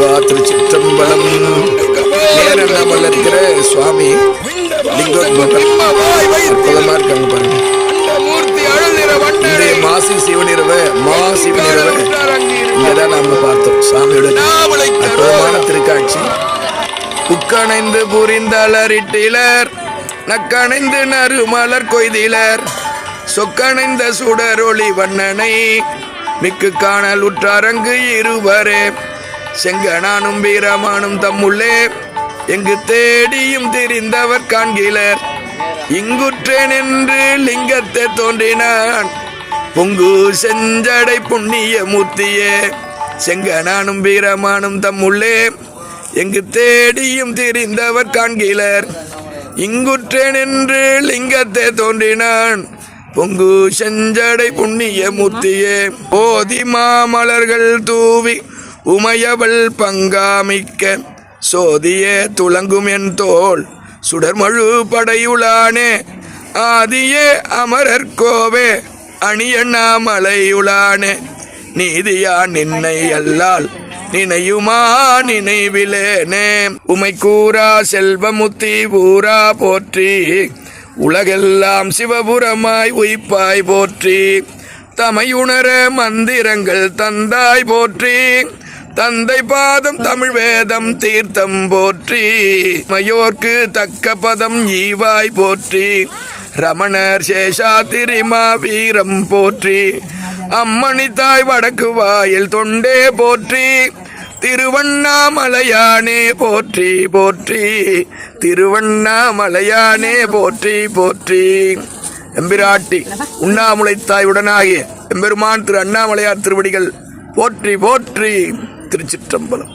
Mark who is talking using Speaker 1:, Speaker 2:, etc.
Speaker 1: முருகா திருச்சிற்றம்பலம். நேரம் நாமல் இருக்கிற சுவாமி அற்புதமா இருக்காங்க பாருங்க. இன்றைய மாசி சிவனிரவ இங்கதான் நாம பார்த்தோம் சாமியோட அற்புதமான திருக்காட்சி. புக்கணைந்து புரிந்தளரிட்டிலர் நக்கணைந்து நறுமலர் கொய்திலர் சொக்கணைந்த சுடரொளி வண்ணனை மிக்கு காணல் உற்றாரங்கு இருவரே செங்கனானும் வீரமானும் தம்முள்ளே எங்கு தேடியும் தெரிந்தவர் காண்கிலர். இங்குற்றேன் என்று லிங்கத்தை தோன்றினான் பொங்கு செஞ்சடை புண்ணிய மூர்த்தியே செங்கனானும் வீரமானும் தம்முள்ளே எங்கு தேடியும் தெரிந்தவர் காண்கிலர். இங்குற்றேன் என்று லிங்கத்தை தோன்றினான் பொங்கு செஞ்சடை புண்ணிய மூர்த்தியே போதி மாமலர்கள் தூவி உமையவள் பங்காமிக்க சோதியே துளங்கும் என் தோள் சுடர்மழு படையுளானே ஆதியே அமரர்கோவே அணியண்ணாமலையுளானே நீதியா நின்னை அல்லால் நினையுமா நினைவிலேனே உமை கூறா செல்வமுத்தி ஊரா போற்றி உலகெல்லாம் சிவபுரமாய் உய்ப்பாய் போற்றி தமையுணர மந்திரங்கள் தந்தாய் போற்றி தந்தை பாதம் தமிழ் வேதம் தீர்த்தம் போற்றி மயோர்க்கு தக்க பதம் ஈவாய் போற்றி ரமணர் சேஷாத்திரிமா வீரம் போற்றி அம்மணி தாய் வடக்கு வாயில் தொண்டே போற்றி திருவண்ணாமலையானே போற்றி போற்றி திருவண்ணாமலையானே போற்றி போற்றி. எம்பிராட்டி உண்ணாமுலை தாயுடனாகிய எம்பெருமான் திரு அண்ணாமலையார் திருவடிகள் போற்றி போற்றி. திருச்சிற்றம்பலம்.